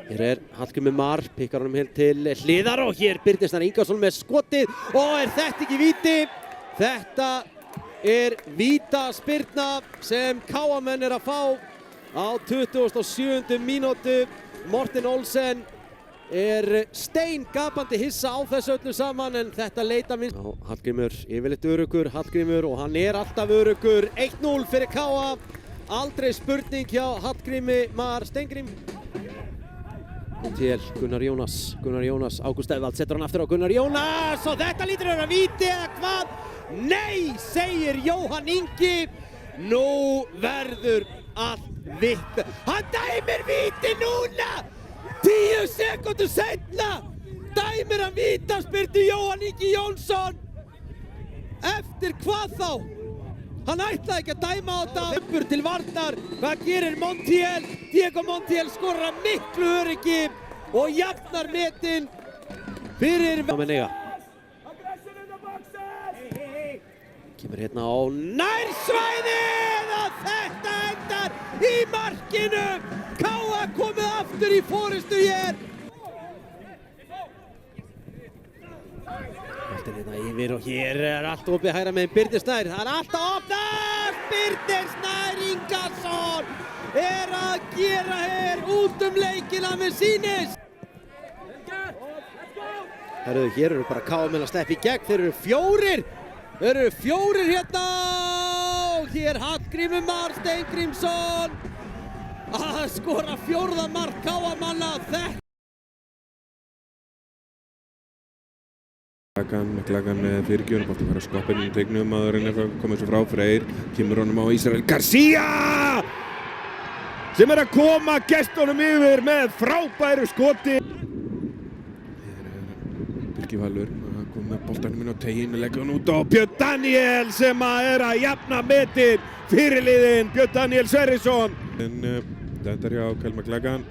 Hér Hallgrímur Mar, pikkar honum hér til hliðar og hér Birnir Snær Ingason með skotið og þetta ekki víti? Þetta vítaspyrna sem KA-menn að fá á 27. mínútu. Morten Olsen steingapandi hissa á þessu öllu saman en þetta leita minn. Hallgrímur yfirleitt öruggur, Hallgrímur og hann alltaf öruggur. 1-0 fyrir KA. Aldrei spurning hjá Hallgrími Mar Stengrím. Til Gunnar Jónas, Ágúst Eðvald setur hann aftur á Gunnar Jónas og þetta lítur að vera víti eða hvað? Nei, segir Jóhann Ingi. Nú verður allt víti. Hann dæmir víti núna! 10 sekúndur seinna dæmir hann vítaspyrnu Jóhann Ingi Jónsson. Eftir hvað þá? Hann ætlaði ekki að dæma á þetta. Uppur til varnar. Hvað gerir Montiel? Diego Montiel skorar miklu öryggi og jafnar metin fyrir Menega. Kemur hérna á nærsvæðið og þetta endar í markinu. KA komið aftur í forystu hér. Boltinn hérna yfir og hér allt opið hægra megin Birnir Snær. Það allt að opnast! Birnir Snær Ingason að gera hér út leikina með sýnis. Herru, hér eru bara KA-menn að steppa í gegn. Þeir eru fjórir hérna og hér Hallgrímur Mar Steingrímsson að skora 4. mark KA-manna. McLagan með fyrirgjöfun, boltinn fara að skoppa inn í teiknum að reyna að koma þessu frá. Freyr kemur honum á Ísrael Garcia sem að koma gestunum yfir með frábæru skoti. Birgir Valur að koma með boltanum inn á teginn og leggja hann út á Björn Daniel sem að jafna metin fyrir liðin. Björn Daniel Sverrisson. En þetta hjá Kyle McLagan.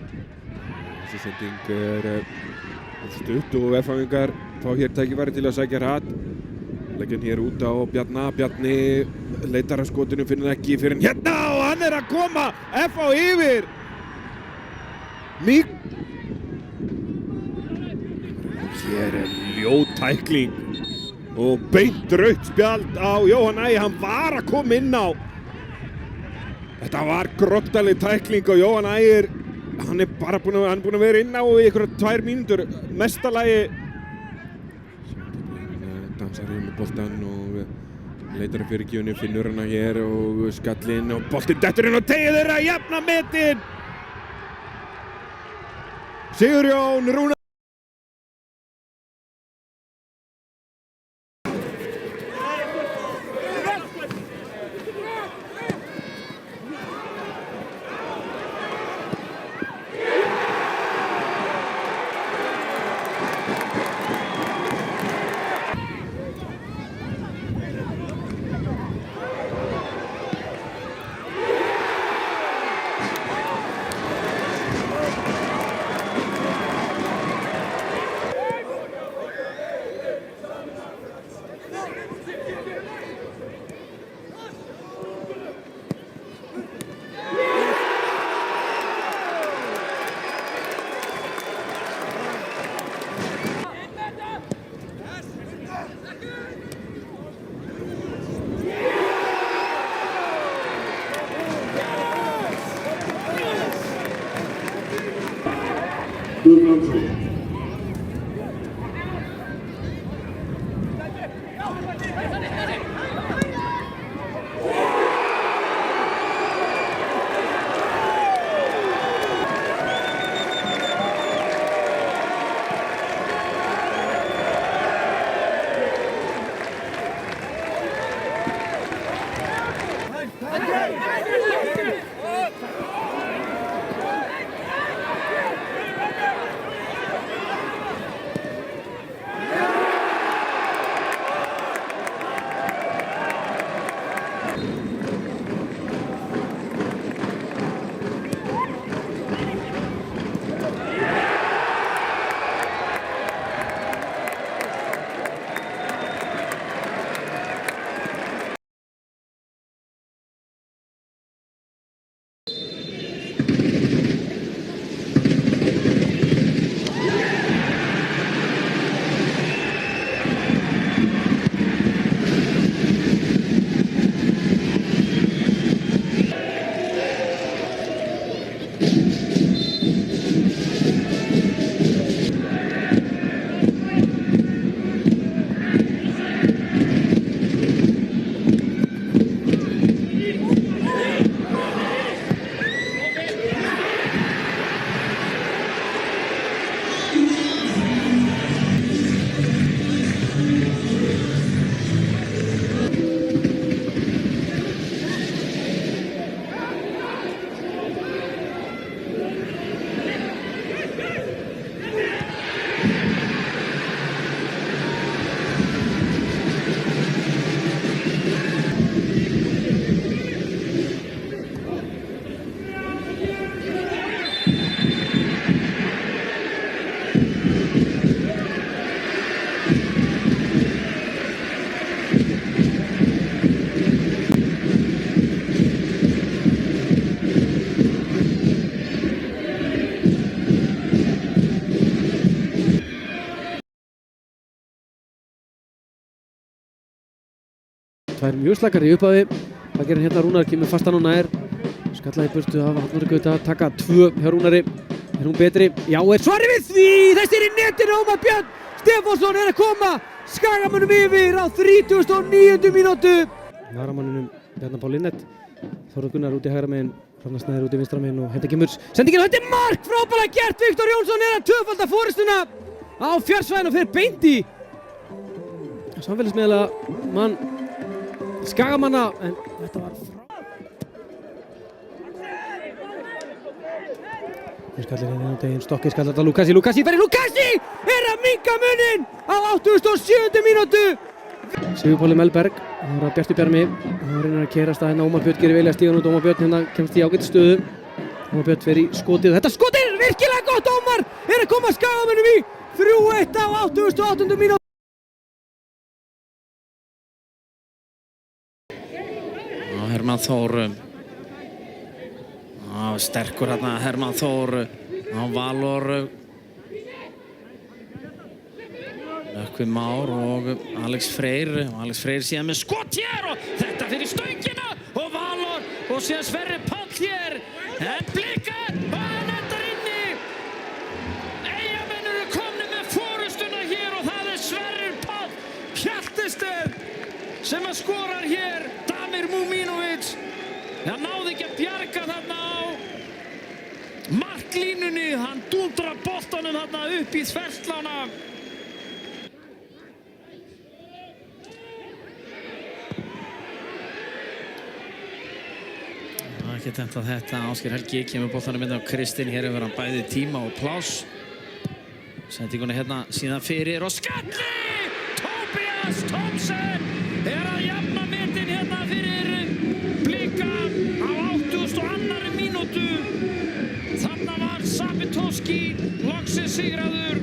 Þessi sending stutt og F-fangingar fá hér tækifæri til að sækja hratt. Leggja hann hér út á Bjarni leitar að skotinu, finnur ekki fyrir hann hérna og hann að koma F á yfir. Hér ljót tækling og beint rautt spjald á Jóhann Ægi, hann var að koma inn á. Þetta var grottaleg tækling og Jóhann Ægir hann bara búinn að vera inn á í einhverjar 2 mínútur mestalagi. Dansar hér með boltan og leitar að fyrirgjöfunu, finnur hana hér og skallinn og boltinn dettur inn og tegir þeirra að jafna metin. Sigurjón Rúnar. tvær mjög slakar í upphafi. Hvað gerir hérna Rúnar? Kemur fastan og nær. Skallaði í burtu af Hallmari Gauta. Taka 2 hjá Rúnari. Er hún betri? Já, er svarið við því! Þessi er í netinu. Ómar Björn Stefánsson er að koma Skagamönnum yfir á 39. mínútu. Varamannunum Bjarnar Pál Linnet. Þórður Gunnar út í hægra megin. Hrafnar Snæður út í vinstra megin og hérna kemur sendingin og þetta er mark! Frábærlega gert! Viktor Jónsson er að tvöfalda forystuna á fjársvæðinu og fer beint í samfélagsmiðla mann Skagamanna, en þetta var Hér skallir hérna á deginn, Stokki skallar þetta Lukasi, Lukasi er að minnka munin á 87. mínútu. Sigurpáli Melberg, það var að Bjarti Bjarmi, hann reynir að kerast að hérna Ómar Björn gerir vel að stíga út. Ómar Björn hérna kemst í ágætt stöðu. Ómar Björn fer í skotið, þetta skot er virkilega gott. Ómar er að koma Skagamönnum í 3-1 á 88. mínútu. Hermann Þór sterkur hérna Hermann Þór á Valur Nökkvi Már og Alex Freyr síðan með skot hér og þetta fyrir stöngina og Valur og síðan Sverrir Páll hér en Blikar og hann endar inni. Eyjamenn eru komnir með forystuna hér og það er Sverrir Páll Hjaltested sem að skorar hér. Damir Múmínović, hann náði ekki að bjarga þarna á marklínunni, hann dúndrar boltanum þarna upp í þverslána. Ekki tengt að þetta, Ásgeir Helgi kemur boltanum inn á Kristinn, hér hefur hann bæði tíma og pláss. Sendingunni hérna síðan fyrir og skalli! Tobias Thomsen er að jafna metin hérna fyrir Blika á 82. mínútu. Þarna var Sabitowski loksins sigraður.